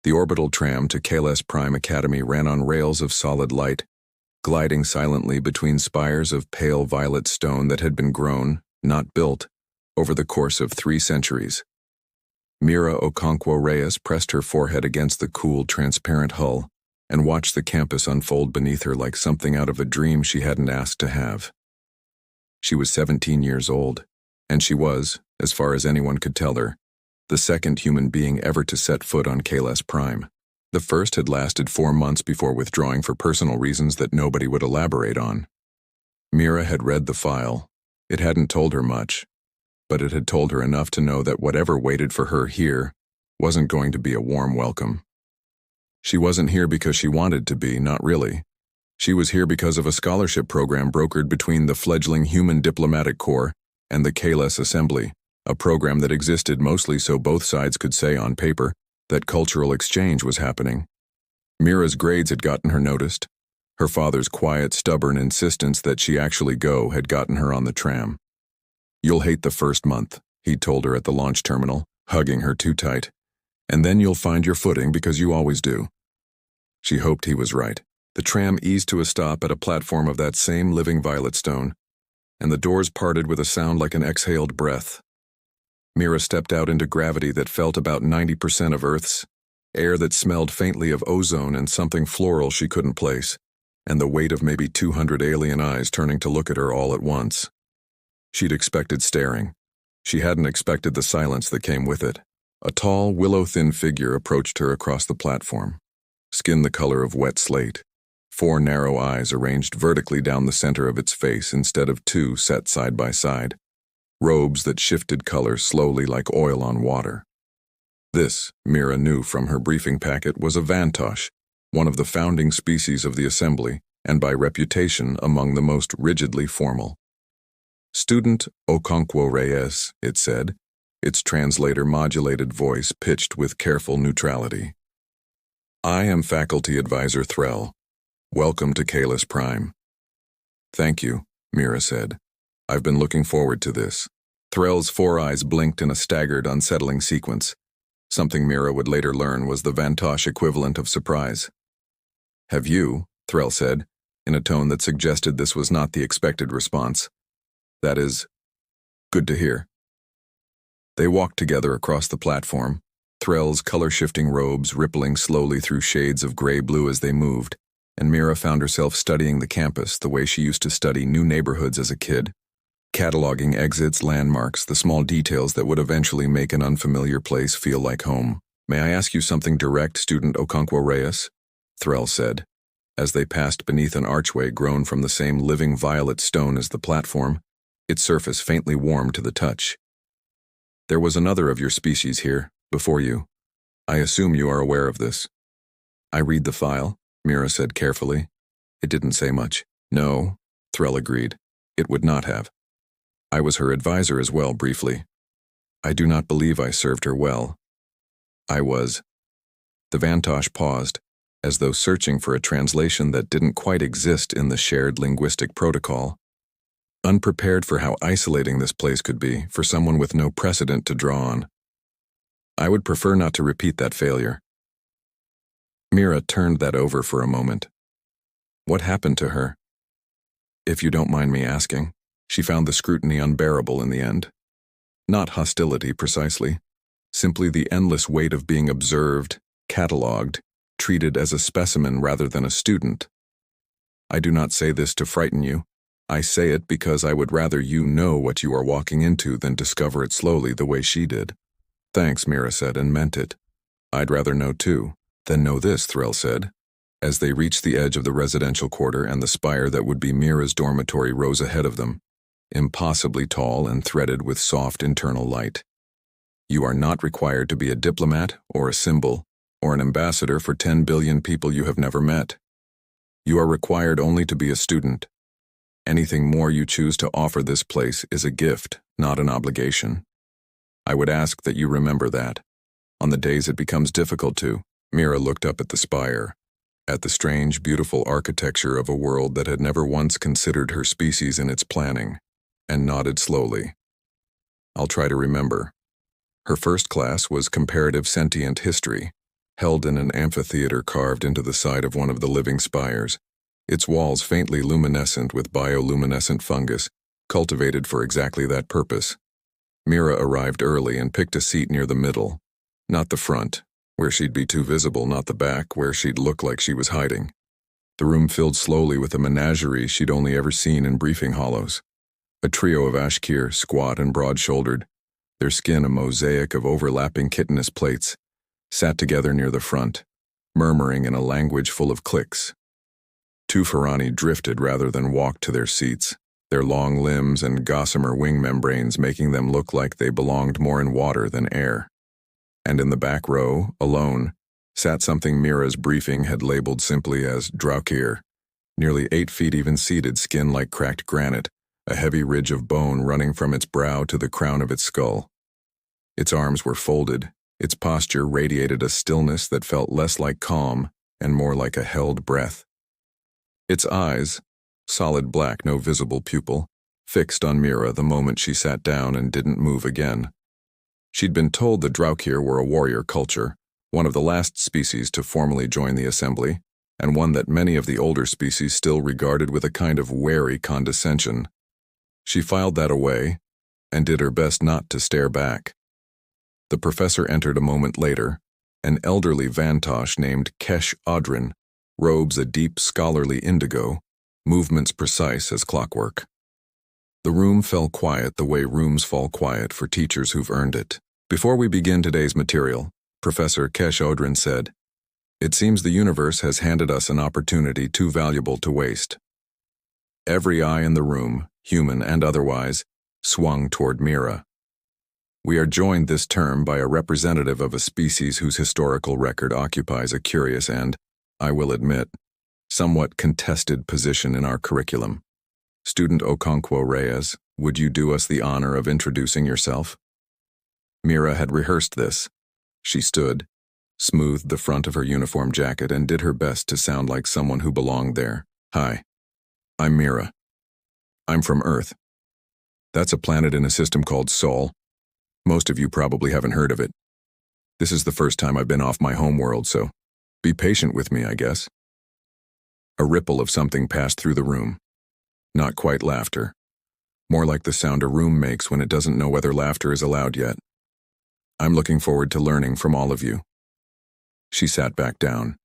The orbital tram to Kaless Prime Academy ran on rails of solid light, gliding silently between spires of pale violet stone that had been grown, not built, over the course of 3 centuries. Mira Okonkwo-Reyes pressed her forehead against the cool, transparent hull and watched the campus unfold beneath her like something out of a dream she hadn't asked to have. She was 17 years old, and she was, as far as anyone could tell her, the second human being ever to set foot on Kaless Prime. The first had lasted 4 months before withdrawing for personal reasons that nobody would elaborate on. Mira had read the file. It hadn't told her much, but it had told her enough to know that whatever waited for her here wasn't going to be a warm welcome. She wasn't here because she wanted to be, not really. She was here because of a scholarship program brokered between the fledgling Human Diplomatic Corps and the Kaless Assembly, a program that existed mostly so both sides could say on paper that cultural exchange was happening. Mira's grades had gotten her noticed. Her father's quiet, stubborn insistence that she actually go had gotten her on the tram. "You'll hate the first month," he'd told her at the launch terminal, hugging her too tight. "And then you'll find your footing because you always do." She hoped he was right. The tram eased to a stop at a platform of that same living violet stone, and the doors parted with a sound like an exhaled breath. Mira stepped out into gravity that felt about 90% of Earth's, air that smelled faintly of ozone and something floral she couldn't place, and the weight of maybe 200 alien eyes turning to look at her all at once. She'd expected staring. She hadn't expected the silence that came with it. A tall, willow-thin figure approached her across the platform, skin the color of wet slate, 4 narrow eyes arranged vertically down the center of its face instead of 2 set side by side, robes that shifted color slowly like oil on water. This, Mira knew from her briefing packet, was a Vantosh, one of the founding species of the Assembly, and by reputation among the most rigidly formal. "Student Okonkwo-Reyes," it said, its translator-modulated voice pitched with careful neutrality. "I am Faculty Advisor Threll. Welcome to Kaless Prime." "Thank you," Mira said. "I've been looking forward to this." Threll's 4 eyes blinked in a staggered, unsettling sequence. Something Mira would later learn was the Vantosh equivalent of surprise. "Have you?" Threll said, in a tone that suggested this was not the expected response. "That is good to hear." They walked together across the platform, Threll's color-shifting robes rippling slowly through shades of gray-blue as they moved, and Mira found herself studying the campus the way she used to study new neighborhoods as a kid, cataloging exits, landmarks, the small details that would eventually make an unfamiliar place feel like home. "May I ask you something direct, Student Okonkwo-Reyes?" Threll said, as they passed beneath an archway grown from the same living violet stone as the platform, its surface faintly warm to the touch. "There was another of your species here, before you. I assume you are aware of this." "I read the file," Mira said carefully. It didn't say much. "No," Threll agreed. "It would not have. I was her advisor as well, briefly. I do not believe I served her well. I was." The Vantosh paused, as though searching for a translation that didn't quite exist in the shared linguistic protocol, unprepared for how isolating this place could be for someone with no precedent to draw on. "I would prefer not to repeat that failure." Mira turned that over for a moment. What happened to her? If you don't mind me asking. She found the scrutiny unbearable in the end. Not hostility, precisely. Simply the endless weight of being observed, catalogued, treated as a specimen rather than a student. I do not say this to frighten you. I say it because I would rather you know what you are walking into than discover it slowly the way she did. "Thanks," Mira said, and meant it. "I'd rather know too." "Then know this," Threll said, as they reached the edge of the residential quarter and the spire that would be Mira's dormitory rose ahead of them, impossibly tall and threaded with soft internal light. "You are not required to be a diplomat or a symbol or an ambassador for 10 billion people you have never met. You are required only to be a student. Anything more you choose to offer this place is a gift, not an obligation. I would ask that you remember that. On the days it becomes difficult to." Mira looked up at the spire, at the strange, beautiful architecture of a world that had never once considered her species in its planning, and nodded slowly. "I'll try to remember." Her first class was comparative sentient history, held in an amphitheater carved into the side of one of the living spires, its walls faintly luminescent with bioluminescent fungus, cultivated for exactly that purpose. Mira arrived early and picked a seat near the middle, not the front, where she'd be too visible, not the back, where she'd look like she was hiding. The room filled slowly with a menagerie she'd only ever seen in briefing hollows. A trio of Ashkir, squat and broad-shouldered, their skin a mosaic of overlapping chitinous plates, sat together near the front, murmuring in a language full of clicks. Two Ferrani drifted rather than walked to their seats, their long limbs and gossamer wing membranes making them look like they belonged more in water than air. And in the back row, alone, sat something Mira's briefing had labeled simply as Draukir, nearly 8 feet even-seated, skin like cracked granite, a heavy ridge of bone running from its brow to the crown of its skull. Its arms were folded, its posture radiated a stillness that felt less like calm and more like a held breath. Its eyes, solid black, no visible pupil, fixed on Mira the moment she sat down and didn't move again. She'd been told the Draukir were a warrior culture, one of the last species to formally join the assembly, and one that many of the older species still regarded with a kind of wary condescension. She filed that away and did her best not to stare back. The professor entered a moment later, an elderly Vantosh named Kesh Audrin, robes a deep scholarly indigo, movements precise as clockwork. The room fell quiet the way rooms fall quiet for teachers who've earned it. Before we begin today's material, Professor Kesh Audrin said, "It seems the universe has handed us an opportunity too valuable to waste." Every eye in the room, human and otherwise, swung toward Mira. We are joined this term by a representative of a species whose historical record occupies a curious and, I will admit, somewhat contested position in our curriculum. Student Okonkwo-Reyes, would you do us the honor of introducing yourself? Mira had rehearsed this. She stood, smoothed the front of her uniform jacket, and did her best to sound like someone who belonged there. "Hi, I'm Mira. I'm from Earth. That's a planet in a system called Sol. Most of you probably haven't heard of it. This is the first time I've been off my home world, so be patient with me, I guess." A ripple of something passed through the room. Not quite laughter. More like the sound a room makes when it doesn't know whether laughter is allowed yet. "I'm looking forward to learning from all of you." She sat back down.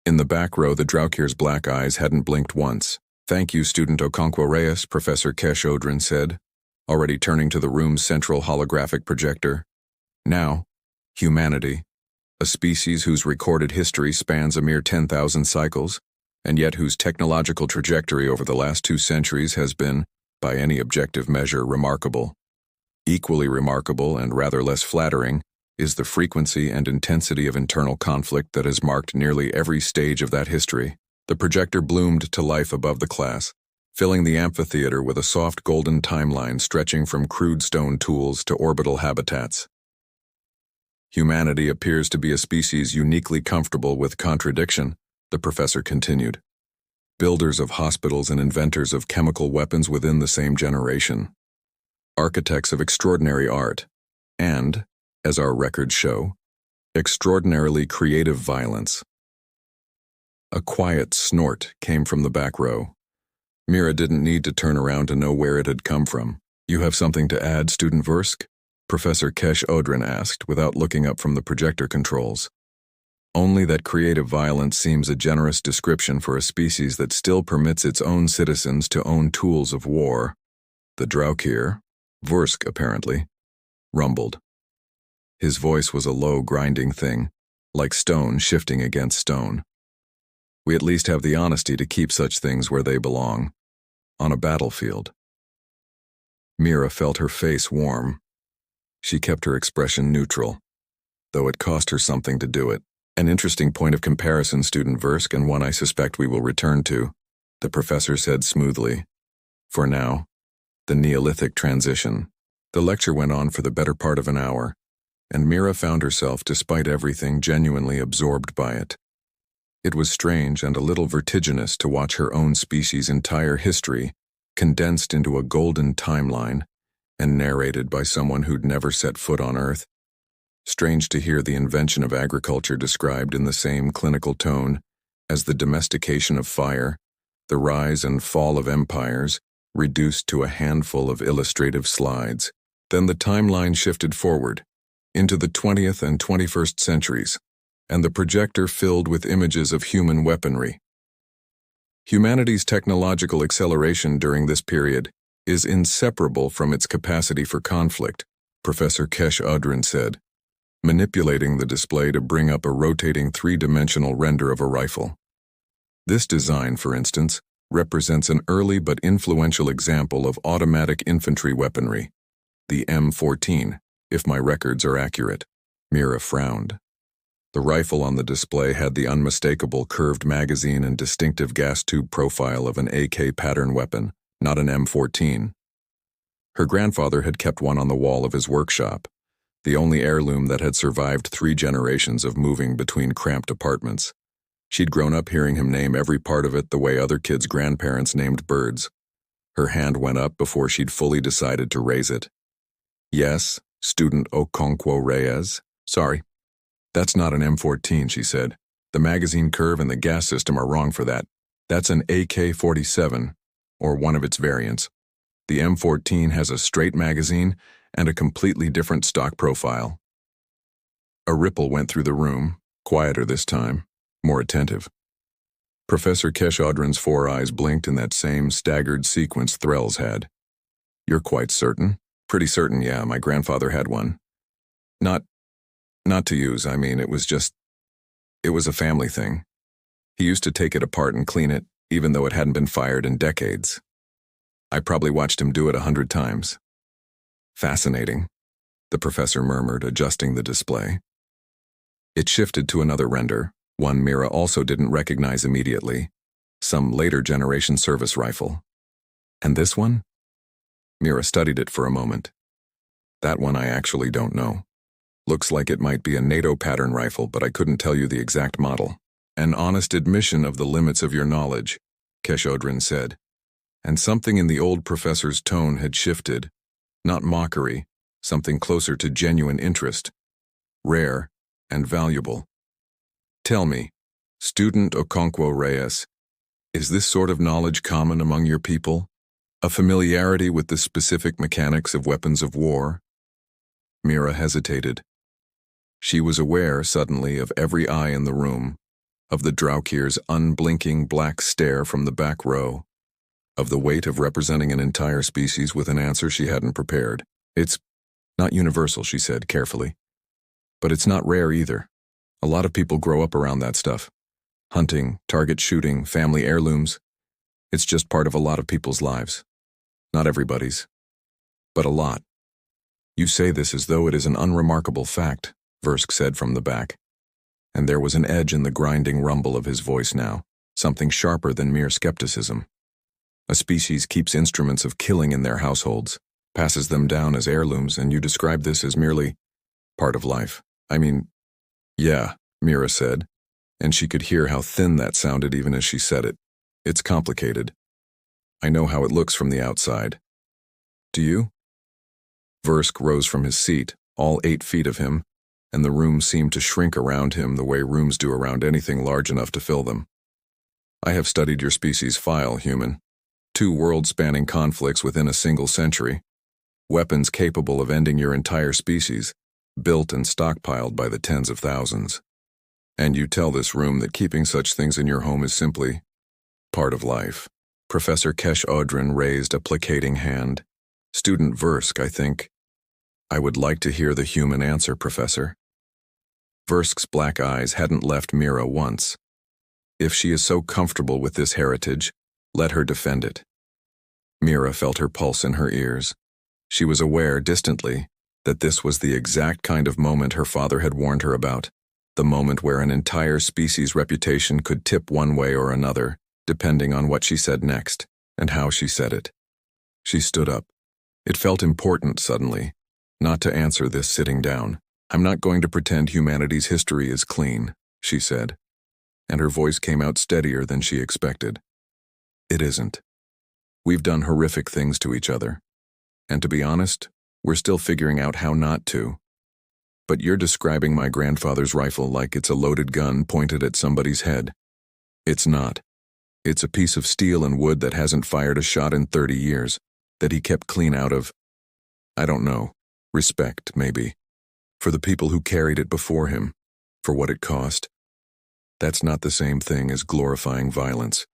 In the back row, the Draukir's black eyes hadn't blinked once. "Thank you, Student Okonkwo-Reyes," Professor Kesh Audrin said, already turning to the room's central holographic projector. "Now, humanity, a species whose recorded history spans a mere 10,000 cycles, and yet whose technological trajectory over the last 2 centuries has been, by any objective measure, remarkable. Equally remarkable and rather less flattering is the frequency and intensity of internal conflict that has marked nearly every stage of that history." The projector bloomed to life above the class, filling the amphitheater with a soft golden timeline stretching from crude stone tools to orbital habitats. "Humanity appears to be a species uniquely comfortable with contradiction," the professor continued. "Builders of hospitals and inventors of chemical weapons within the same generation. Architects of extraordinary art, and, as our records show, extraordinarily creative violence." A quiet snort came from the back row. Mira didn't need to turn around to know where it had come from. "You have something to add, Student Versk?" Professor Kesh Audrin asked, without looking up from the projector controls. "Only that creative violence seems a generous description for a species that still permits its own citizens to own tools of war." The Draukir, Versk apparently, rumbled. His voice was a low, grinding thing, like stone shifting against stone. "We at least have the honesty to keep such things where they belong, on a battlefield." Mira felt her face warm. She kept her expression neutral, though it cost her something to do it. "An interesting point of comparison, Student Versk, and one I suspect we will return to," the professor said smoothly. "For now, the Neolithic transition." The lecture went on for the better part of an hour, and Mira found herself, despite everything, genuinely absorbed by it. It was strange and a little vertiginous to watch her own species' entire history condensed into a golden timeline and narrated by someone who'd never set foot on Earth. Strange to hear the invention of agriculture described in the same clinical tone as the domestication of fire, the rise and fall of empires, reduced to a handful of illustrative slides. Then the timeline shifted forward, into the 20th and 21st centuries, and the projector filled with images of human weaponry. Humanity's technological acceleration during this period is inseparable from its capacity for conflict, Professor Kesh-Odrin said, manipulating the display to bring up a rotating three-dimensional render of a rifle. This design, for instance, represents an early but influential example of automatic infantry weaponry, the M14, if my records are accurate. Mira frowned. The rifle on the display had the unmistakable curved magazine and distinctive gas tube profile of an AK pattern weapon, not an M14. Her grandfather had kept one on the wall of his workshop, the only heirloom that had survived 3 generations of moving between cramped apartments. She'd grown up hearing him name every part of it the way other kids' grandparents named birds. Her hand went up before she'd fully decided to raise it. Yes, student Okonkwo-Reyes. Sorry. That's not an M14, she said. The magazine curve and the gas system are wrong for that. That's an AK-47, or one of its variants. The M14 has a straight magazine and a completely different stock profile. A ripple went through the room, quieter this time, more attentive. Professor Kesh-Odrin's 4 eyes blinked in that same staggered sequence Thrells had. You're quite certain? Pretty certain, yeah, my grandfather had one. Not to use, I mean, it was a family thing. He used to take it apart and clean it, even though it hadn't been fired in decades. I probably watched him do it 100 times. Fascinating, the professor murmured, adjusting the display. It shifted to another render, one Mira also didn't recognize immediately, some later generation service rifle. And this one? Mira studied it for a moment. That one I actually don't know. Looks like it might be a NATO pattern rifle, but I couldn't tell you the exact model. An honest admission of the limits of your knowledge, Kesh-Odrin said. And something in the old professor's tone had shifted. Not mockery, something closer to genuine interest. Rare and valuable. Tell me, student Okonkwo-Reyes, is this sort of knowledge common among your people? A familiarity with the specific mechanics of weapons of war? Mira hesitated. She was aware, suddenly, of every eye in the room, of the Draukir's unblinking black stare from the back row, of the weight of representing an entire species with an answer she hadn't prepared. It's not universal, she said carefully. But it's not rare either. A lot of people grow up around that stuff. Hunting, target shooting, family heirlooms. It's just part of a lot of people's lives. Not everybody's, but a lot. You say this as though it is an unremarkable fact, Versk said from the back. And there was an edge in the grinding rumble of his voice now, something sharper than mere skepticism. A species keeps instruments of killing in their households, passes them down as heirlooms, and you describe this as merely part of life. I mean, yeah, Mira said, and she could hear how thin that sounded even as she said it. It's complicated. I know how it looks from the outside. Do you? Versk rose from his seat, all 8 feet of him, and the room seemed to shrink around him the way rooms do around anything large enough to fill them. I have studied your species' file, human. 2 world-spanning conflicts within a single century. Weapons capable of ending your entire species, built and stockpiled by the tens of thousands. And you tell this room that keeping such things in your home is simply part of life. Professor Kesh-Odrin raised a placating hand. Student Versk, I think. I would like to hear the human answer, Professor. Versk's black eyes hadn't left Mira once. If she is so comfortable with this heritage, let her defend it. Mira felt her pulse in her ears. She was aware, distantly, that this was the exact kind of moment her father had warned her about, the moment where an entire species' reputation could tip one way or another, depending on what she said next, and how she said it. She stood up. It felt important, suddenly, not to answer this sitting down. I'm not going to pretend humanity's history is clean, she said, and her voice came out steadier than she expected. It isn't. We've done horrific things to each other, and to be honest, we're still figuring out how not to. But you're describing my grandfather's rifle like it's a loaded gun pointed at somebody's head. It's not. It's a piece of steel and wood that hasn't fired a shot in 30 years, that he kept clean out of, I don't know, respect, maybe, for the people who carried it before him, for what it cost. That's not the same thing as glorifying violence.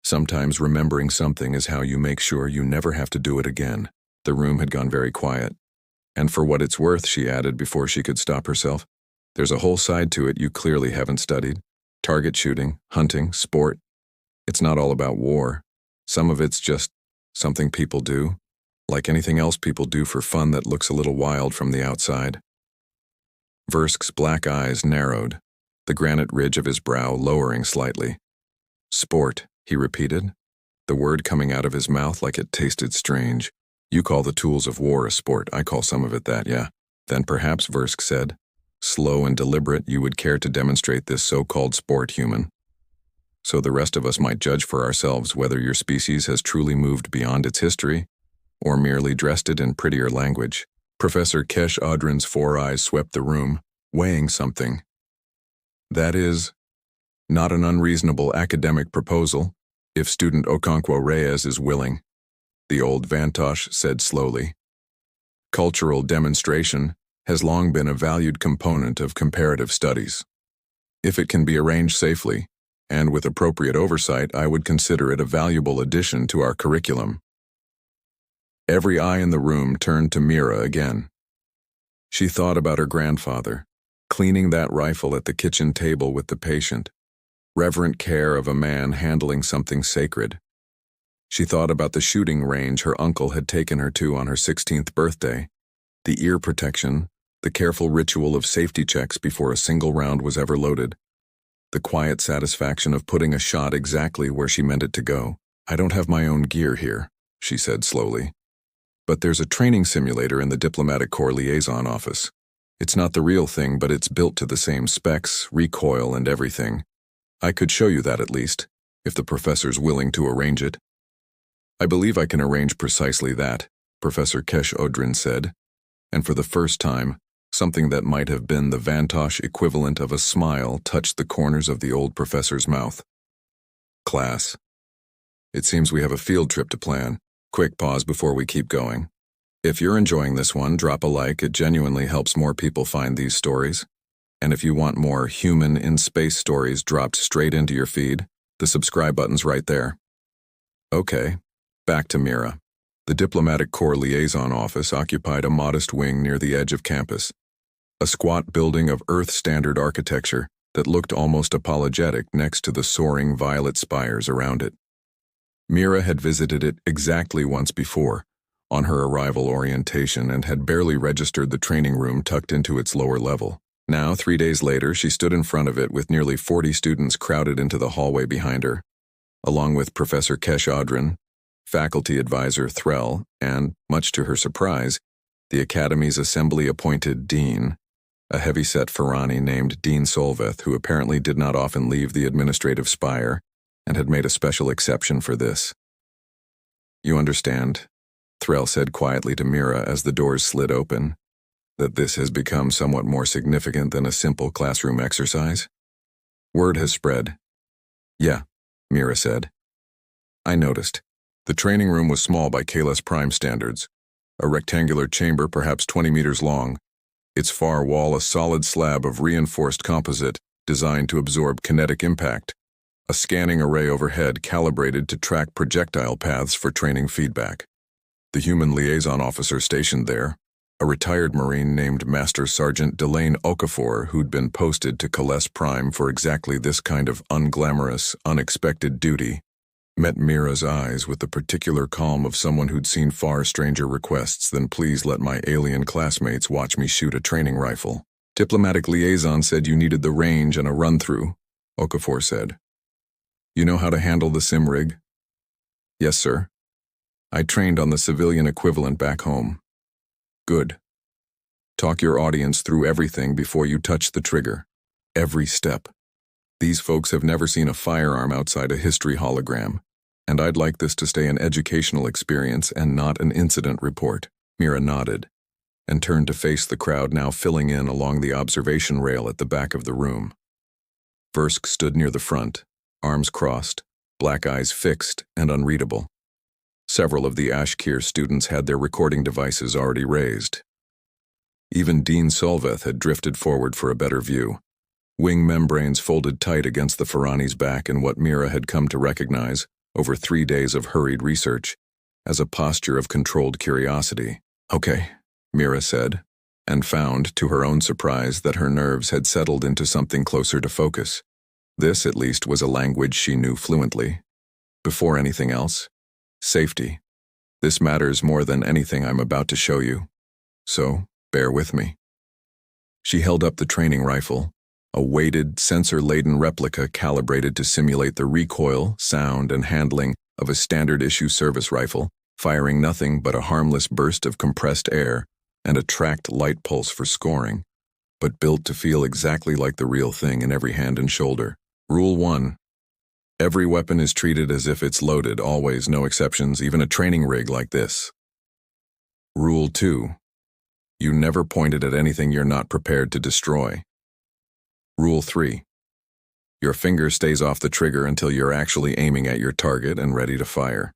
Sometimes remembering something is how you make sure you never have to do it again. The room had gone very quiet. And for what it's worth, she added before she could stop herself, there's a whole side to it you clearly haven't studied. Target shooting, hunting, sport. It's not all about war. Some of it's just something people do, like anything else people do for fun that looks a little wild from the outside. Versk's black eyes narrowed, the granite ridge of his brow lowering slightly. Sport, he repeated, the word coming out of his mouth like it tasted strange. You call the tools of war a sport, I call some of it that, yeah. Then perhaps, Versk said, slow and deliberate, you would care to demonstrate this so-called sport, human. So the rest of us might judge for ourselves whether your species has truly moved beyond its history, or merely dressed it in prettier language. Professor Kesh Audrin's four eyes swept the room, weighing something. That is, not an unreasonable academic proposal, if student Okonkwo-Reyes is willing, the old Vantosh said slowly. Cultural demonstration has long been a valued component of comparative studies. If it can be arranged safely, and with appropriate oversight, I would consider it a valuable addition to our curriculum. Every eye in the room turned to Mira again. She thought about her grandfather, cleaning that rifle at the kitchen table with the patient, reverent care of a man handling something sacred. She thought about the shooting range her uncle had taken her to on her 16th birthday, the ear protection, the careful ritual of safety checks before a single round was ever loaded, the quiet satisfaction of putting a shot exactly where she meant it to go. I don't have my own gear here, she said slowly. But there's a training simulator in the Diplomatic Corps liaison office. It's not the real thing, but it's built to the same specs, recoil, and everything. I could show you that at least, if the professor's willing to arrange it. I believe I can arrange precisely that, Professor Kesh Audrin said, and for the first time, something that might have been the Vantosh equivalent of a smile touched the corners of the old professor's mouth. Class. It seems we have a field trip to plan. Quick pause before we keep going. If you're enjoying this one, drop a like. It genuinely helps more people find these stories. And if you want more human in space stories dropped straight into your feed, the subscribe button's right there. Okay, back to Mira. The Diplomatic Corps liaison office occupied a modest wing near the edge of campus, a squat building of Earth-standard architecture that looked almost apologetic next to the soaring violet spires around it. Mira had visited it exactly once before, on her arrival orientation, and had barely registered the training room tucked into its lower level. Now, 3 days later, she stood in front of it with nearly 40 students crowded into the hallway behind her, along with Professor Kesh Audrin, faculty advisor Threll, and, much to her surprise, the Academy's assembly-appointed dean, a heavy-set Ferrani named Dean Solveth, who apparently did not often leave the administrative spire, and had made a special exception for this. You understand, Threll said quietly to Mira as the doors slid open, that this has become somewhat more significant than a simple classroom exercise? Word has spread. Yeah, Mira said. I noticed. The training room was small by Kaless Prime standards, a rectangular chamber perhaps 20 meters long, its far wall a solid slab of reinforced composite designed to absorb kinetic impact, a scanning array overhead calibrated to track projectile paths for training feedback. The human liaison officer stationed there, a retired Marine named Master Sergeant Delane Okafor, who'd been posted to Kaless Prime for exactly this kind of unglamorous, unexpected duty, met Mira's eyes with the particular calm of someone who'd seen far stranger requests than please let my alien classmates watch me shoot a training rifle. Diplomatic liaison said you needed the range and a run-through, Okafor said. You know how to handle the sim rig? Yes, sir. I trained on the civilian equivalent back home. Good. Talk your audience through everything before you touch the trigger. Every step. These folks have never seen a firearm outside a history hologram, and I'd like this to stay an educational experience and not an incident report. Mira nodded. and turned to face the crowd now filling in along the observation rail at the back of the room. Versk stood near the front, arms crossed, black eyes fixed and unreadable. Several of the Ashkir students had their recording devices already raised. Even Dean Solveth had drifted forward for a better view, wing membranes folded tight against the Ferrani's back in what Mira had come to recognize, over 3 days of hurried research, as a posture of controlled curiosity. "Okay," Mira said, and found, to her own surprise, that her nerves had settled into something closer to focus. This, at least, was a language she knew fluently. Before anything else, safety. This matters more than anything I'm about to show you. So, bear with me. She held up the training rifle, a weighted, sensor-laden replica calibrated to simulate the recoil, sound, and handling of a standard-issue service rifle, firing nothing but a harmless burst of compressed air and a tracked light pulse for scoring, but built to feel exactly like the real thing in every hand and shoulder. Rule 1. Every weapon is treated as if it's loaded, always, no exceptions, even a training rig like this. Rule 2. You never point it at anything you're not prepared to destroy. Rule 3. Your finger stays off the trigger until you're actually aiming at your target and ready to fire.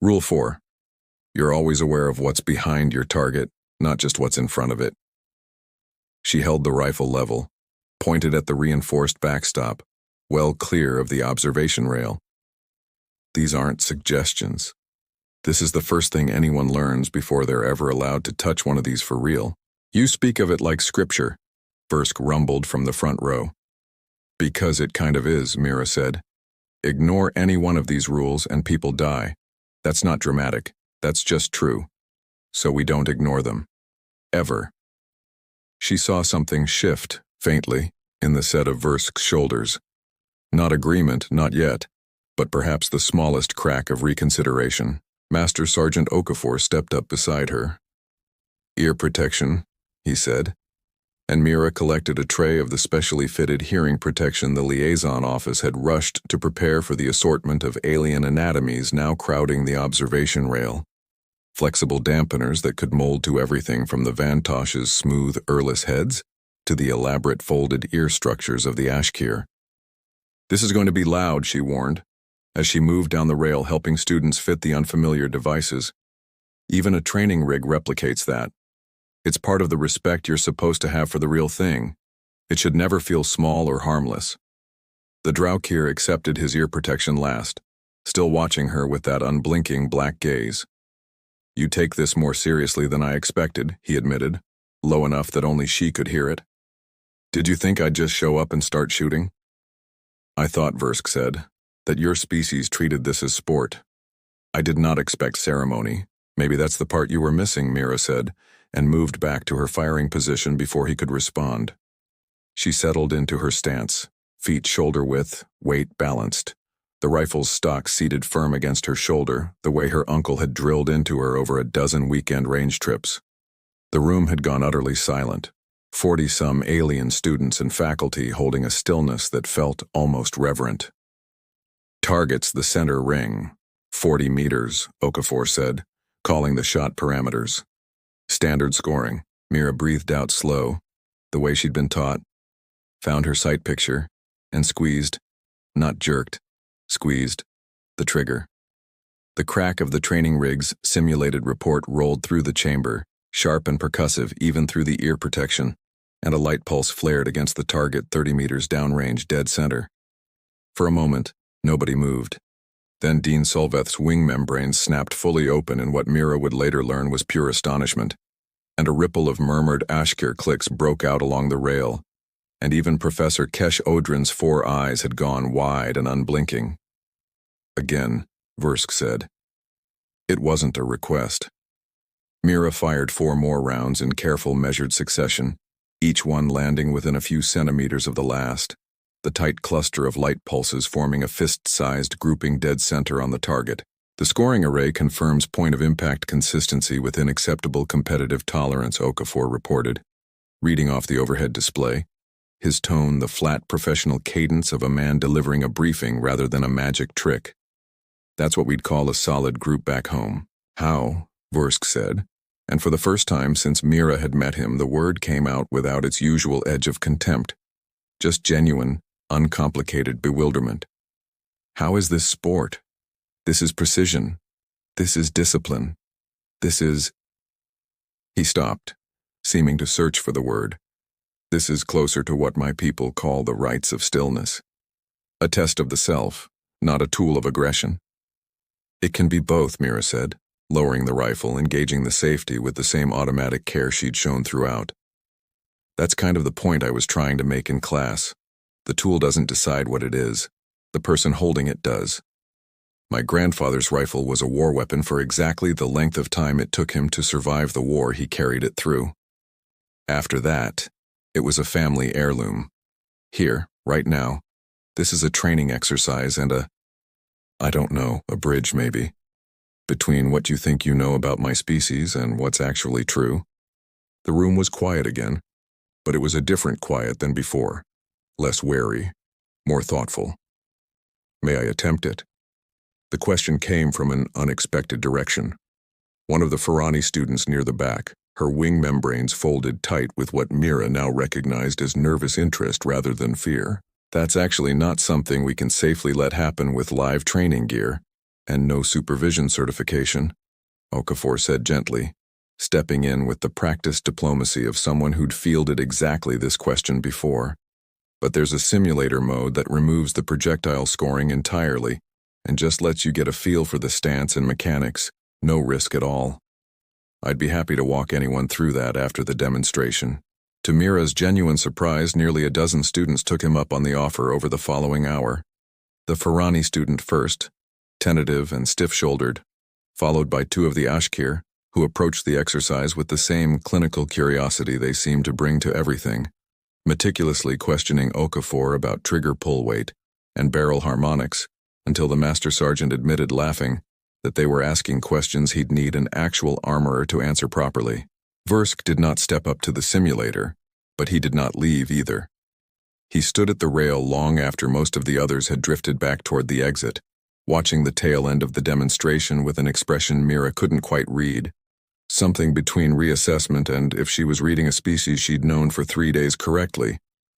Rule 4. You're always aware of what's behind your target, not just what's in front of it. She held the rifle level, pointed at the reinforced backstop, well clear of the observation rail. These aren't suggestions. This is the first thing anyone learns before they're ever allowed to touch one of these for real. You speak of it like scripture, Versk rumbled from the front row. Because it kind of is, Mira said. Ignore any one of these rules and people die. That's not dramatic, that's just true. So we don't ignore them. Ever. She saw something shift, faintly, in the set of Versk's shoulders. Not agreement, not yet, but perhaps the smallest crack of reconsideration. Master Sergeant Okafor stepped up beside her. Ear protection, he said, and Mira collected a tray of the specially fitted hearing protection the liaison office had rushed to prepare for the assortment of alien anatomies now crowding the observation rail. Flexible dampeners that could mold to everything from the Vantosh's smooth, earless heads to the elaborate folded ear structures of the Ashkir. This is going to be loud, she warned, as she moved down the rail helping students fit the unfamiliar devices. Even a training rig replicates that. It's part of the respect you're supposed to have for the real thing. It should never feel small or harmless. The Draukir accepted his ear protection last, still watching her with that unblinking black gaze. You take this more seriously than I expected, he admitted, low enough that only she could hear it. Did you think I'd just show up and start shooting? I thought, Versk said, that your species treated this as sport. I did not expect ceremony. Maybe that's the part you were missing, Mira said, and moved back to her firing position before he could respond. She settled into her stance, feet shoulder-width, weight balanced, the rifle's stock seated firm against her shoulder, the way her uncle had drilled into her over a dozen weekend range trips. The room had gone utterly silent, 40-some alien students and faculty holding a stillness that felt almost reverent. Targets the center ring, 40 meters, Okafor said, calling the shot parameters. Standard scoring, Mira breathed out slow, the way she'd been taught, found her sight picture, and squeezed, not jerked, squeezed, the trigger. The crack of the training rig's simulated report rolled through the chamber, sharp and percussive even through the ear protection, and a light pulse flared against the target 30 meters downrange dead center. For a moment, nobody moved. Then Dean Solveth's wing membranes snapped fully open in what Mira would later learn was pure astonishment, and a ripple of murmured Ashkir clicks broke out along the rail, and even Professor Kesh Odrin's 4 eyes had gone wide and unblinking. Again, Versk said. It wasn't a request. Mira fired 4 more rounds in careful, measured succession, each one landing within a few centimeters of the last, the tight cluster of light pulses forming a fist-sized grouping dead center on the target. The scoring array confirms point-of-impact consistency within acceptable competitive tolerance, Okafor reported, reading off the overhead display, his tone the flat professional cadence of a man delivering a briefing rather than a magic trick. That's what we'd call a solid group back home. How, Versk said, And for the first time since Mira had met him, the word came out without its usual edge of contempt. Just genuine, uncomplicated bewilderment. How is this sport? This is precision. This is discipline. This is... He stopped, seeming to search for the word. This is closer to what my people call the rites of stillness. A test of the self, not a tool of aggression. It can be both, Mira said, lowering the rifle, engaging the safety with the same automatic care she'd shown throughout. That's kind of the point I was trying to make in class. The tool doesn't decide what it is. The person holding it does. My grandfather's rifle was a war weapon for exactly the length of time it took him to survive the war he carried it through. After that, it was a family heirloom. Here, right now, this is a training exercise and I don't know, a bridge maybe, between what you think you know about my species and what's actually true. The room was quiet again, but it was a different quiet than before, less wary, more thoughtful. May I attempt it? The question came from an unexpected direction. One of the Ferrani students near the back, her wing membranes folded tight with what Mira now recognized as nervous interest rather than fear. That's actually not something we can safely let happen with live training gear, and no supervision certification, Okafor said gently, stepping in with the practiced diplomacy of someone who'd fielded exactly this question before. But there's a simulator mode that removes the projectile scoring entirely, and just lets you get a feel for the stance and mechanics, no risk at all. I'd be happy to walk anyone through that after the demonstration. To Mira's genuine surprise, nearly a dozen students took him up on the offer over the following hour. The Ferrani student first, tentative and stiff-shouldered, followed by two of the Ashkir, who approached the exercise with the same clinical curiosity they seemed to bring to everything, meticulously questioning Okafor about trigger pull weight and barrel harmonics, until the Master Sergeant admitted, laughing, that they were asking questions he'd need an actual armorer to answer properly. Versk did not step up to the simulator, but he did not leave either. He stood at the rail long after most of the others had drifted back toward the exit, watching the tail end of the demonstration with an expression Mira couldn't quite read. Something between reassessment and if she was reading a species she'd known for 3 days correctly.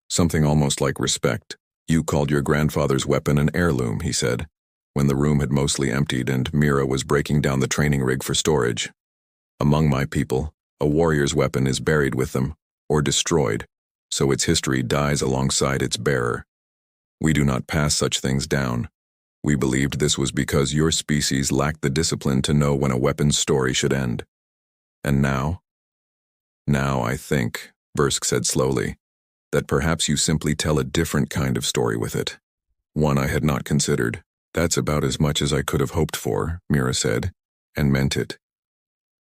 Something almost like respect. You called your grandfather's weapon an heirloom, he said, when the room had mostly emptied and Mira was breaking down the training rig for storage. Among my people, a warrior's weapon is buried with them, or destroyed, so its history dies alongside its bearer. We do not pass such things down. We believed this was because your species lacked the discipline to know when a weapon's story should end. And now? Now I think, Versk said slowly, that perhaps you simply tell a different kind of story with it. One I had not considered. That's about as much as I could have hoped for, Mira said, and meant it.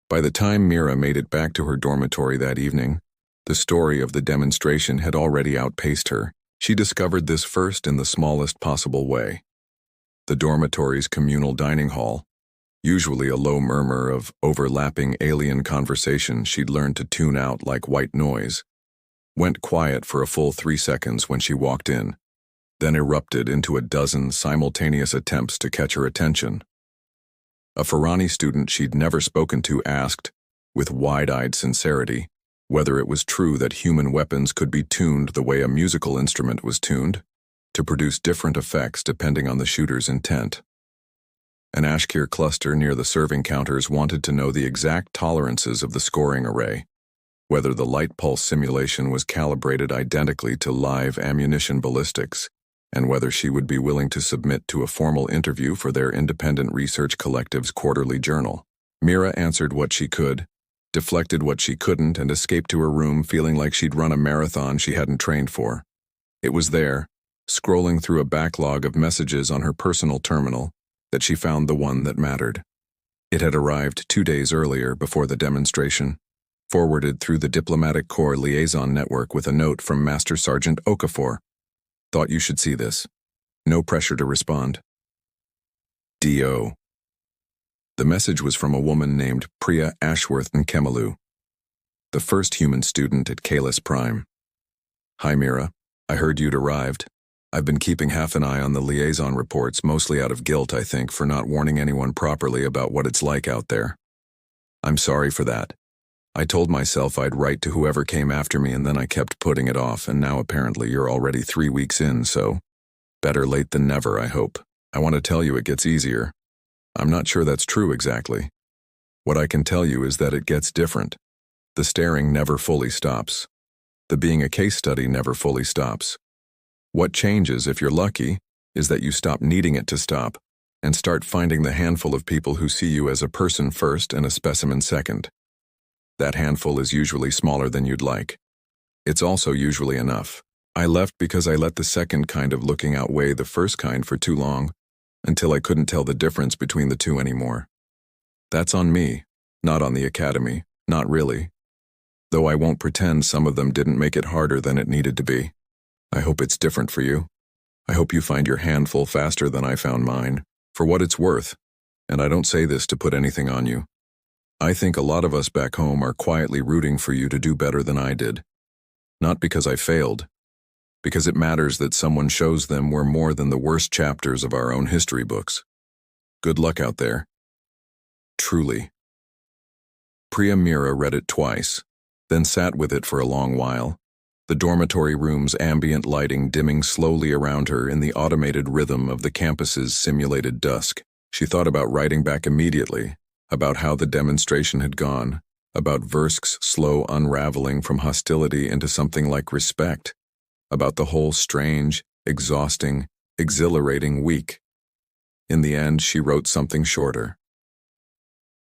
By the time Mira made it back to her dormitory that evening, the story of the demonstration had already outpaced her. She discovered this first in the smallest possible way. The dormitory's communal dining hall, usually a low murmur of overlapping alien conversation she'd learned to tune out like white noise, went quiet for a full 3 seconds when she walked in, then erupted into a dozen simultaneous attempts to catch her attention. A Ferrani student she'd never spoken to asked, with wide-eyed sincerity, whether it was true that human weapons could be tuned the way a musical instrument was tuned, to produce different effects depending on the shooter's intent. An Ashkir cluster near the serving counters wanted to know the exact tolerances of the scoring array, whether the light pulse simulation was calibrated identically to live ammunition ballistics, and whether she would be willing to submit to a formal interview for their independent research collective's quarterly journal. Mira answered what she could, deflected what she couldn't, and escaped to her room feeling like she'd run a marathon she hadn't trained for. It was there, scrolling through a backlog of messages on her personal terminal, that she found the one that mattered. It had arrived 2 days earlier before the demonstration, forwarded through the Diplomatic Corps liaison network with a note from Master Sergeant Okafor. Thought you should see this. No pressure to respond. D.O. The message was from a woman named Priya Ashworth Nkemelu, the first human student at Kaless Prime. Hi Mira, I heard you'd arrived. I've been keeping half an eye on the liaison reports, mostly out of guilt, I think, for not warning anyone properly about what it's like out there. I'm sorry for that. I told myself I'd write to whoever came after me, and then I kept putting it off, and now apparently you're already 3 weeks in, so better late than never, I hope. I want to tell you it gets easier. I'm not sure that's true exactly. What I can tell you is that it gets different. The staring never fully stops. The being a case study never fully stops. What changes, if you're lucky, is that you stop needing it to stop and start finding the handful of people who see you as a person first and a specimen second. That handful is usually smaller than you'd like. It's also usually enough. I left because I let the second kind of looking outweigh the first kind for too long, until I couldn't tell the difference between the two anymore. That's on me, not on the academy, not really. Though I won't pretend some of them didn't make it harder than it needed to be. I hope it's different for you. I hope you find your handful faster than I found mine, for what it's worth, and I don't say this to put anything on you. I think a lot of us back home are quietly rooting for you to do better than I did. Not because I failed, because it matters that someone shows them we're more than the worst chapters of our own history books. Good luck out there. Truly. Mira read it twice, then sat with it for a long while, the dormitory room's ambient lighting dimming slowly around her in the automated rhythm of the campus's simulated dusk. She thought about writing back immediately, about how the demonstration had gone, about Versk's slow unraveling from hostility into something like respect, about the whole strange, exhausting, exhilarating week. In the end, she wrote something shorter.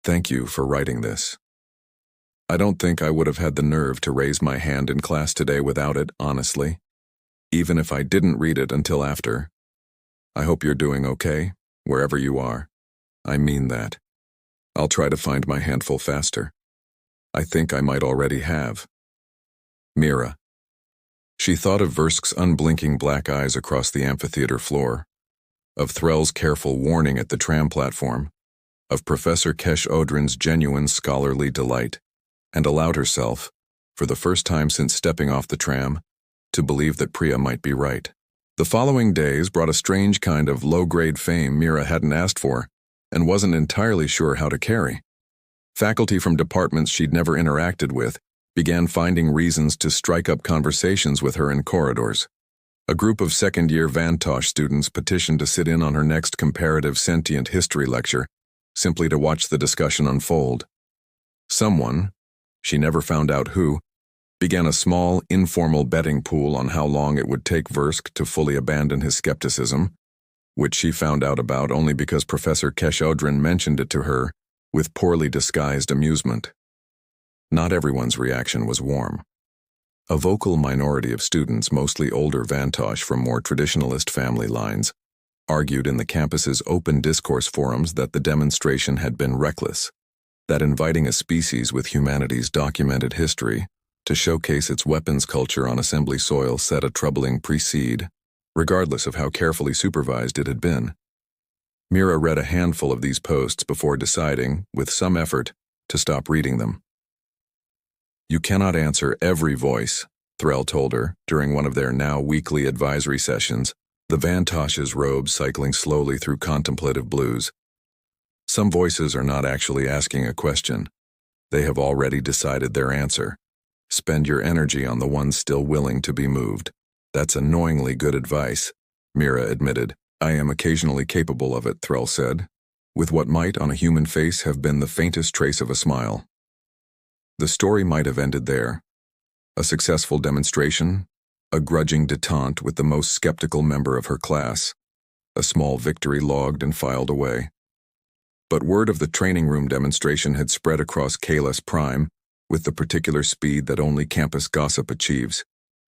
Thank you for writing this. I don't think I would have had the nerve to raise my hand in class today without it, honestly, even if I didn't read it until after. I hope you're doing okay, wherever you are. I mean that. I'll try to find my handful faster. I think I might already have. Mira. She thought of Versk's unblinking black eyes across the amphitheater floor, of Threll's careful warning at the tram platform, of Professor Kesh Odrin's genuine scholarly delight, and allowed herself, for the first time since stepping off the tram, to believe that Priya might be right. The following days brought a strange kind of low-grade fame Mira hadn't asked for and wasn't entirely sure how to carry. Faculty from departments she'd never interacted with began finding reasons to strike up conversations with her in corridors. A group of second-year Vantosh students petitioned to sit in on her next comparative sentient history lecture, simply to watch the discussion unfold. Someone, she never found out who, began a small, informal betting pool on how long it would take Versk to fully abandon his skepticism, which she found out about only because Professor Kesh Odrin mentioned it to her with poorly disguised amusement. Not everyone's reaction was warm. A vocal minority of students, mostly older Vantosh from more traditionalist family lines, argued in the campus's open discourse forums that the demonstration had been reckless, that inviting a species with humanity's documented history to showcase its weapons culture on assembly soil set a troubling precedent, regardless of how carefully supervised it had been. Mira read a handful of these posts before deciding, with some effort, to stop reading them. You cannot answer every voice, Threll told her during one of their now weekly advisory sessions, the Vantosh's robes cycling slowly through contemplative blues. Some voices are not actually asking a question. They have already decided their answer. Spend your energy on the ones still willing to be moved. That's annoyingly good advice, Mira admitted. I am occasionally capable of it, Threll said, with what might on a human face have been the faintest trace of a smile. The story might have ended there. A successful demonstration, a grudging detente with the most skeptical member of her class, a small victory logged and filed away. But word of the training room demonstration had spread across Kaless Prime with the particular speed that only campus gossip achieves,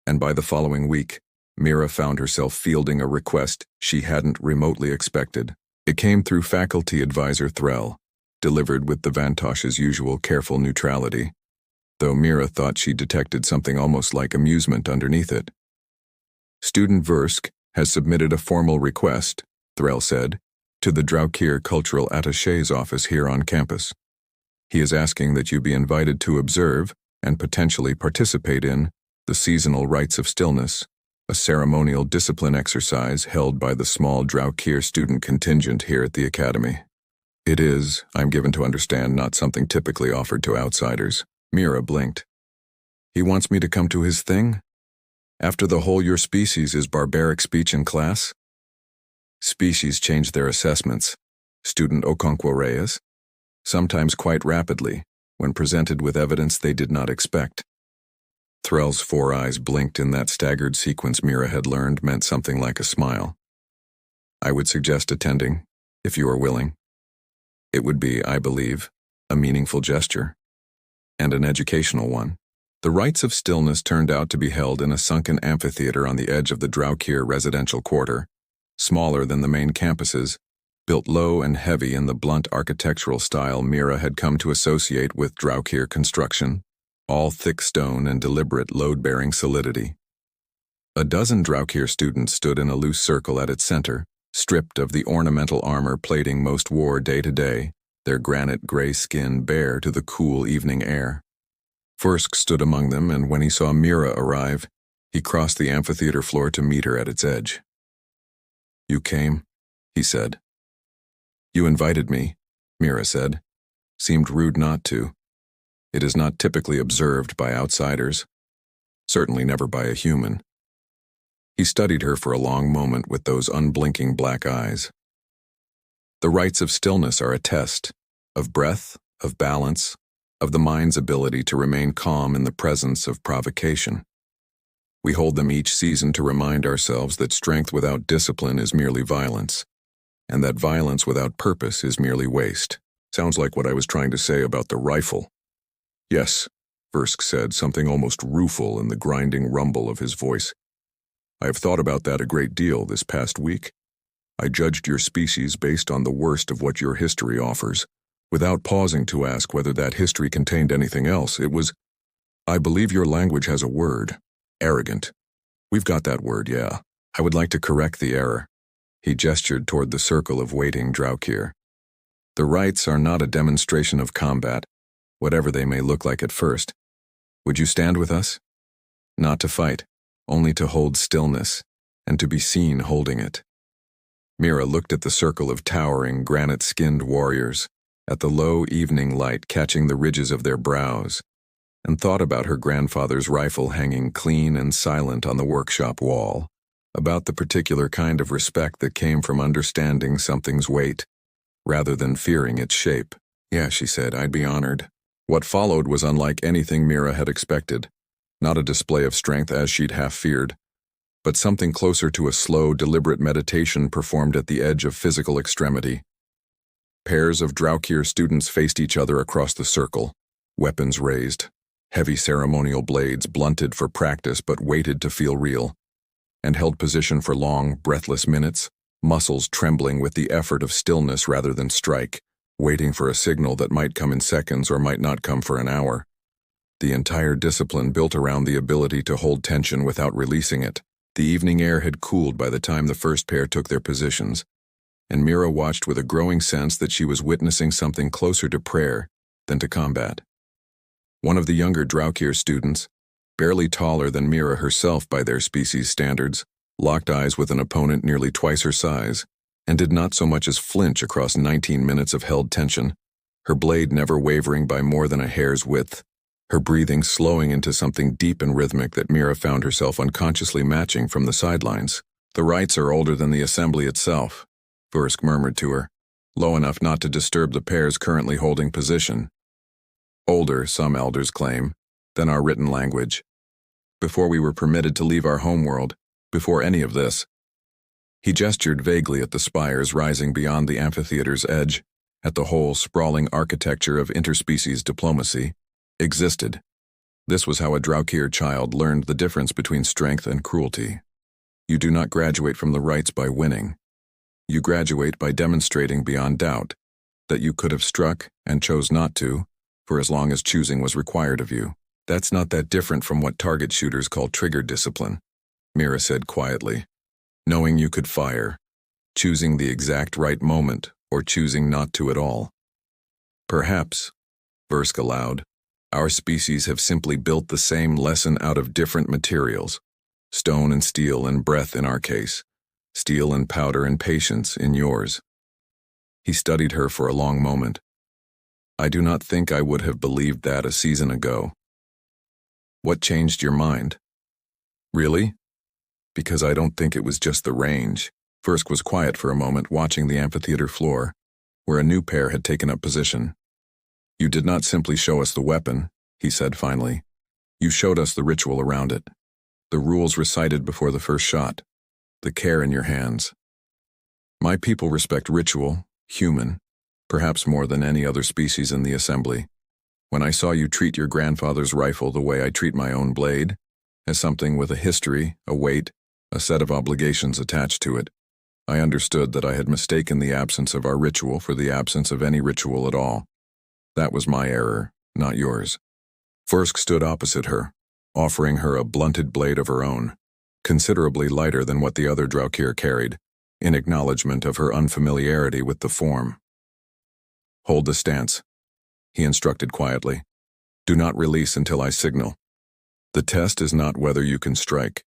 and by the following week, Mira found herself fielding a request she hadn't remotely expected. It came through faculty advisor Threll, delivered with the Vantosh's usual careful neutrality, though Mira thought she detected something almost like amusement underneath it. Student Versk has submitted a formal request, Threll said, to the Draukir Cultural Attaché's office here on campus. He is asking that you be invited to observe and potentially participate in the seasonal rites of stillness, a ceremonial discipline exercise held by the small Draukir student contingent here at the academy. It is, I'm given to understand, not something typically offered to outsiders. Mira blinked. He wants me to come to his thing? After the whole your species is barbaric speech in class? Species change their assessments, student Okonkwo-Reyes, sometimes quite rapidly, when presented with evidence they did not expect. Threll's 4 eyes blinked in that staggered sequence Mira had learned meant something like a smile. I would suggest attending, if you are willing. It would be, I believe, a meaningful gesture, and an educational one. The rites of stillness turned out to be held in a sunken amphitheater on the edge of the Draukir residential quarter, smaller than the main campuses, built low and heavy in the blunt architectural style Mira had come to associate with Draukir construction, all thick stone and deliberate load-bearing solidity. A dozen Draukir students stood in a loose circle at its center, stripped of the ornamental armor plating most wore day to day, their granite gray skin bare to the cool evening air. Fursk stood among them, and when he saw Mira arrive, he crossed the amphitheater floor to meet her at its edge. "You came," he said. "You invited me," Mira said. Seemed rude not to. It is not typically observed by outsiders, certainly never by a human. He studied her for a long moment with those unblinking black eyes. The rites of stillness are a test, of breath, of balance, of the mind's ability to remain calm in the presence of provocation. We hold them each season to remind ourselves that strength without discipline is merely violence, and that violence without purpose is merely waste. Sounds like what I was trying to say about the rifle. Yes, Fursk said, something almost rueful in the grinding rumble of his voice. I have thought about that a great deal this past week. I judged your species based on the worst of what your history offers, without pausing to ask whether that history contained anything else. It was, I believe your language has a word, arrogant. We've got that word, yeah. I would like to correct the error. He gestured toward the circle of waiting Draukir. The rites are not a demonstration of combat, whatever they may look like at first. Would you stand with us? Not to fight, only to hold stillness, and to be seen holding it. Mira looked at the circle of towering, granite-skinned warriors, at the low evening light catching the ridges of their brows, and thought about her grandfather's rifle hanging clean and silent on the workshop wall, about the particular kind of respect that came from understanding something's weight, rather than fearing its shape. Yeah, she said, I'd be honored. What followed was unlike anything Mira had expected, not a display of strength as she'd half feared, but something closer to a slow, deliberate meditation performed at the edge of physical extremity. Pairs of Draukir students faced each other across the circle, weapons raised, heavy ceremonial blades blunted for practice but weighted to feel real, and held position for long, breathless minutes, muscles trembling with the effort of stillness rather than strike, waiting for a signal that might come in seconds or might not come for an hour. The entire discipline built around the ability to hold tension without releasing it. The evening air had cooled by the time the first pair took their positions, and Mira watched with a growing sense that she was witnessing something closer to prayer than to combat. One of the younger Draukir students, barely taller than Mira herself by their species standards, locked eyes with an opponent nearly twice her size, and did not so much as flinch across 19 minutes of held tension, her blade never wavering by more than a hair's width, her breathing slowing into something deep and rhythmic that Mira found herself unconsciously matching from the sidelines. The rites are older than the assembly itself, Fursk murmured to her, low enough not to disturb the pairs currently holding position. Older, some elders claim, than our written language. Before we were permitted to leave our homeworld, before any of this. He gestured vaguely at the spires rising beyond the amphitheater's edge, at the whole sprawling architecture of interspecies diplomacy, existed. This was how a Draukir child learned the difference between strength and cruelty. You do not graduate from the rites by winning. You graduate by demonstrating beyond doubt that you could have struck and chose not to, for as long as choosing was required of you. That's not that different from what target shooters call trigger discipline, Mira said quietly. Knowing you could fire, choosing the exact right moment, or choosing not to at all. Perhaps, Fursk allowed, our species have simply built the same lesson out of different materials, stone and steel and breath in our case, steel and powder and patience in yours. He studied her for a long moment. I do not think I would have believed that a season ago. What changed your mind? Really? Because I don't think it was just the range. Fursk was quiet for a moment, watching the amphitheater floor, where a new pair had taken up position. You did not simply show us the weapon, he said finally. You showed us the ritual around it. The rules recited before the first shot. The care in your hands. My people respect ritual, human, perhaps more than any other species in the assembly. When I saw you treat your grandfather's rifle the way I treat my own blade, as something with a history, a weight, a set of obligations attached to it, I understood that I had mistaken the absence of our ritual for the absence of any ritual at all. That was my error, not yours. Fursk stood opposite her, offering her a blunted blade of her own, considerably lighter than what the other Draukir carried, in acknowledgement of her unfamiliarity with the form. Hold the stance, he instructed quietly. Do not release until I signal. The test is not whether you can strike.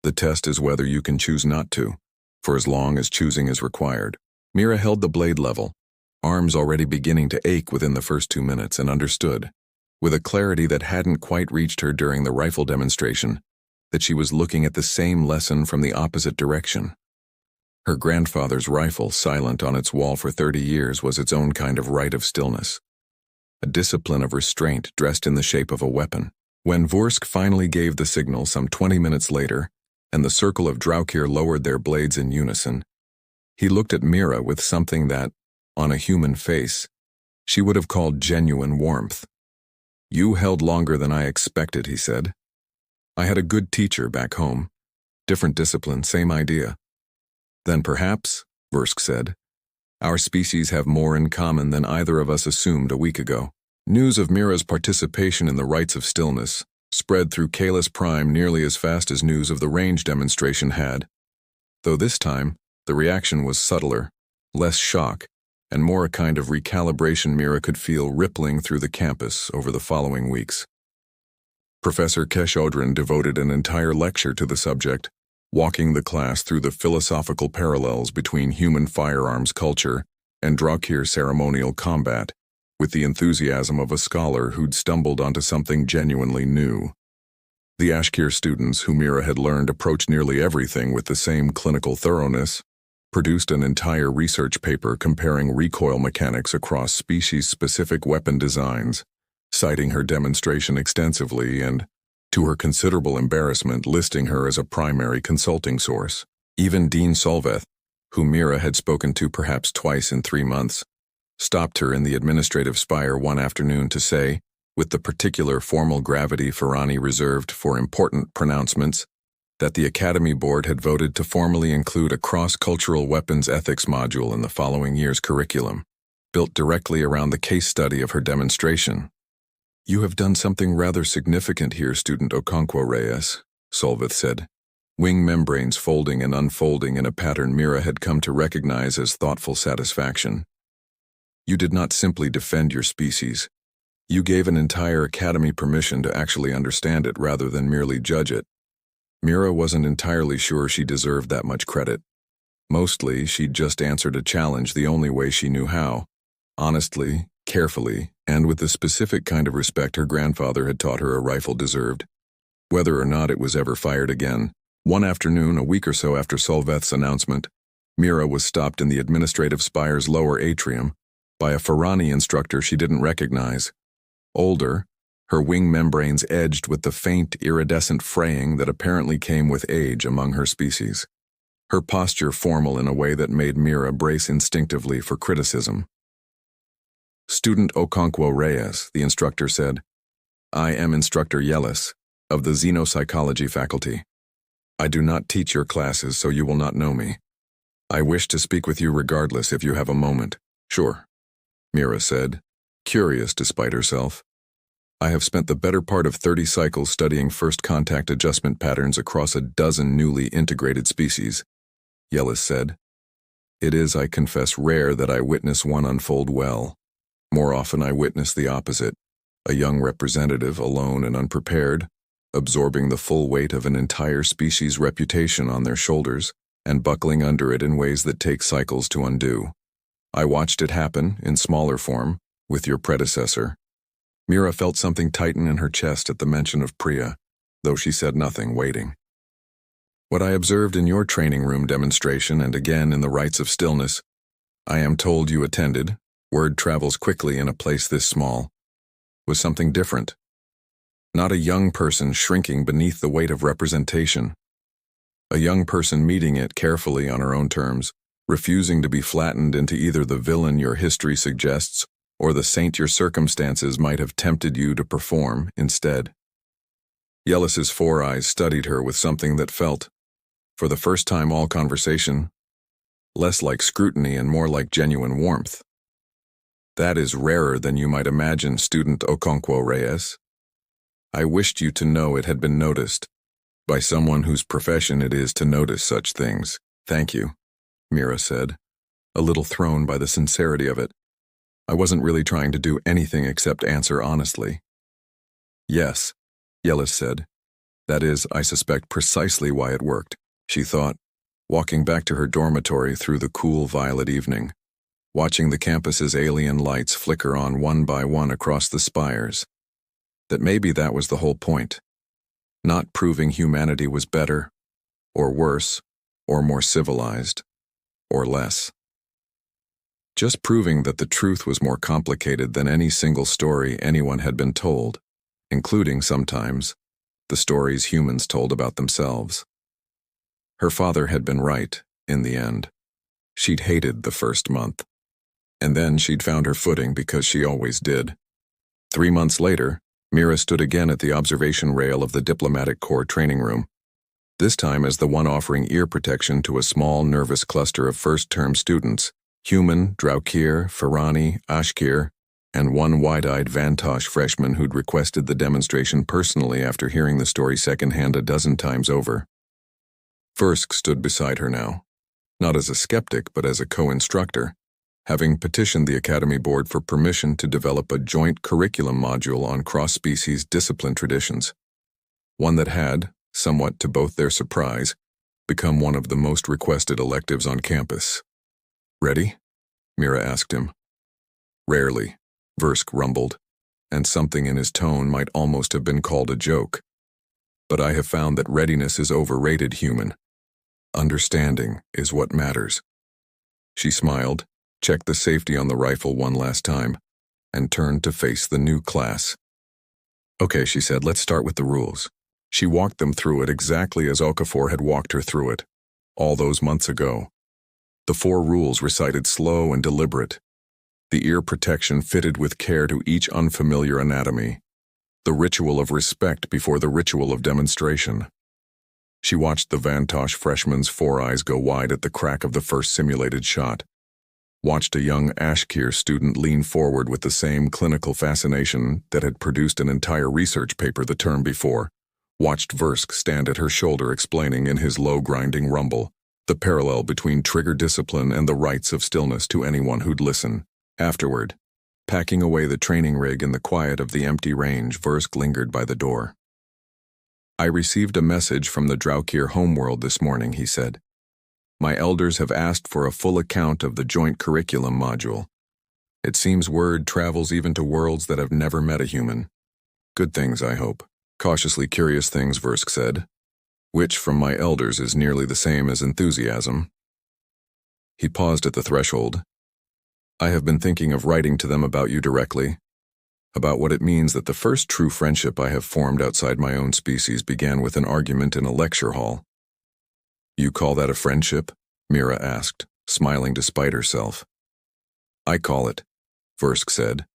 The test is whether you can choose not to, for as long as choosing is required. Mira held the blade level, arms already beginning to ache within the first 2 minutes, and understood, with a clarity that hadn't quite reached her during the rifle demonstration, that she was looking at the same lesson from the opposite direction. Her grandfather's rifle, silent on its wall for 30 years, was its own kind of rite of stillness, a discipline of restraint dressed in the shape of a weapon. When Vorsk finally gave the signal some 20 minutes later, and the circle of Draukir lowered their blades in unison, he looked at Mira with something that, on a human face, she would have called genuine warmth. You held longer than I expected, he said. I had a good teacher back home. Different discipline, same idea. Then perhaps, Vorsk said, our species have more in common than either of us assumed a week ago. News of Mira's participation in the rites of stillness spread through Kaless Prime nearly as fast as news of the range demonstration had, though this time the reaction was subtler, less shock, and more a kind of recalibration Mira could feel rippling through the campus over the following weeks. Professor Keshodrin devoted an entire lecture to the subject, walking the class through the philosophical parallels between human firearms culture and Draukir ceremonial combat, with the enthusiasm of a scholar who'd stumbled onto something genuinely new. The Ashkir students, who Mira had learned approach nearly everything with the same clinical thoroughness, produced an entire research paper comparing recoil mechanics across species-specific weapon designs, citing her demonstration extensively and, to her considerable embarrassment, listing her as a primary consulting source. Even Dean Solveth, whom Mira had spoken to perhaps twice in 3 months, stopped her in the administrative spire one afternoon to say, with the particular formal gravity Ferrani reserved for important pronouncements, that the Academy Board had voted to formally include a cross-cultural weapons ethics module in the following year's curriculum, built directly around the case study of her demonstration. You have done something rather significant here, Student Okonkwo-Reyes, Solveth said, wing membranes folding and unfolding in a pattern Mira had come to recognize as thoughtful satisfaction. You did not simply defend your species. You gave an entire academy permission to actually understand it rather than merely judge it. Mira wasn't entirely sure she deserved that much credit. Mostly, she'd just answered a challenge the only way she knew how, honestly, carefully, and with the specific kind of respect her grandfather had taught her a rifle deserved. Whether or not it was ever fired again, one afternoon, a week or so after Solveth's announcement, Mira was stopped in the administrative spire's lower atrium by a Ferrani instructor she didn't recognize. Older, her wing membranes edged with the faint, iridescent fraying that apparently came with age among her species. Her posture formal in a way that made Mira brace instinctively for criticism. Student Okonkwo-Reyes, the instructor said, I am Instructor Yellis, of the Xenopsychology faculty. I do not teach your classes, so you will not know me. I wish to speak with you regardless if you have a moment. Sure, Mira said, curious despite herself. I have spent the better part of 30 cycles studying first contact adjustment patterns across a dozen newly integrated species, Yellis said. It is, I confess, rare that I witness one unfold well. More often I witness the opposite, a young representative, alone and unprepared, absorbing the full weight of an entire species' reputation on their shoulders and buckling under it in ways that take cycles to undo. I watched it happen, in smaller form, With your predecessor. Mira felt something tighten in her chest at the mention of Priya, though she said nothing, waiting. What I observed in your training room demonstration and again in the rites of stillness, I am told you attended, word travels quickly in a place this small, was something different. Not a young person shrinking beneath the weight of representation. A young person meeting it carefully on her own terms, refusing to be flattened into either the villain your history suggests or the saint your circumstances might have tempted you to perform instead. Yellis's 4 eyes studied her with something that felt, for the first time all conversation, less like scrutiny and more like genuine warmth. That is rarer than you might imagine, student Okonkwo-Reyes. I wished you to know it had been noticed, by someone whose profession it is to notice such things. Thank you, Mira said, a little thrown by the sincerity of it. I wasn't really trying to do anything except answer honestly. Yes, Yellis said. That is, I suspect, precisely why it worked, she thought, walking back to her dormitory through the cool violet evening, watching the campus's alien lights flicker on one by one across the spires. That maybe that was the whole point. Not proving humanity was better, or worse, or more civilized, or less. Just proving that the truth was more complicated than any single story anyone had been told, including, sometimes, the stories humans told about themselves. Her father had been right, in the end. She'd hated the first month. And then she'd found her footing because she always did. 3 months later, Mira stood again at the observation rail of the Diplomatic Corps training room, this time as the one offering ear protection to a small, nervous cluster of first-term students, Human, Draukir, Farani, Ashkir, and one wide-eyed Vantosh freshman who'd requested the demonstration personally after hearing the story secondhand a dozen times over. Versk stood beside her now, not as a skeptic but as a co-instructor, having petitioned the Academy Board for permission to develop a joint curriculum module on cross-species discipline traditions, one that had, somewhat to both their surprise, become one of the most requested electives on campus. Ready? Mira asked him. Rarely, Versk rumbled, and something in his tone might almost have been called a joke. But I have found that readiness is overrated, human. Understanding is what matters. She smiled, checked the safety on the rifle one last time, and turned to face the new class. Okay, she said, let's start with the rules. She walked them through it exactly as Okafor had walked her through it, all those months ago. The 4 rules recited slow and deliberate. The ear protection fitted with care to each unfamiliar anatomy. The ritual of respect before the ritual of demonstration. She watched the Vantosh freshman's 4 eyes go wide at the crack of the first simulated shot. Watched a young Ashkir student lean forward with the same clinical fascination that had produced an entire research paper the term before. Watched Versk stand at her shoulder explaining in his low grinding rumble the parallel between trigger discipline and the rites of stillness to anyone who'd listen. Afterward, packing away the training rig in the quiet of the empty range, Versk lingered by the door. I received a message from the Draukir homeworld this morning, he said. My elders have asked for a full account of the joint curriculum module. It seems word travels even to worlds that have never met a human. Good things, I hope. Cautiously curious things, Versk said, which from my elders is nearly the same as enthusiasm. He paused at the threshold. I have been thinking of writing to them about you directly, about what it means that the first true friendship I have formed outside my own species began with an argument in a lecture hall. You call that a friendship? Mira asked, smiling despite herself. I call it, Versk said,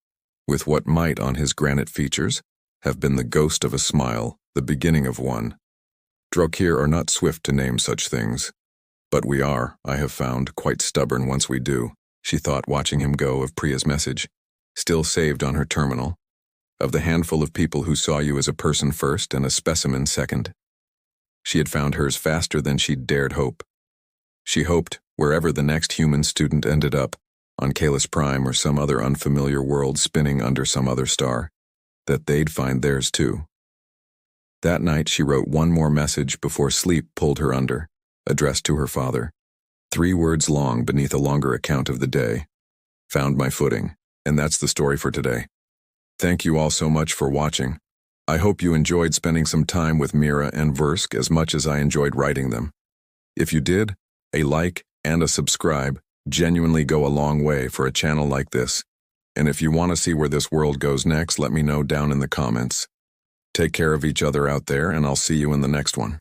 with what might on his granite features have been the ghost of a smile, the beginning of one. Draukir are not swift to name such things, but we are, I have found, quite stubborn once we do, she thought, watching him go, of Priya's message, still saved on her terminal, of the handful of people who saw you as a person first and a specimen second. She had found hers faster than she'd dared hope. She hoped, wherever the next human student ended up, on Kaless Prime or some other unfamiliar world spinning under some other star, that they'd find theirs too. That night she wrote one more message before sleep pulled her under, addressed to her father. 3 words long beneath a longer account of the day. Found my footing, And that's the story for today. Thank you all so much for watching. I hope you enjoyed spending some time with Mira and Versk as much as I enjoyed writing them. If you did, a like and a subscribe genuinely go a long way for a channel like this. And if you want to see where this world goes next, let me know down in the comments. Take care of each other out there, and I'll see you in the next one.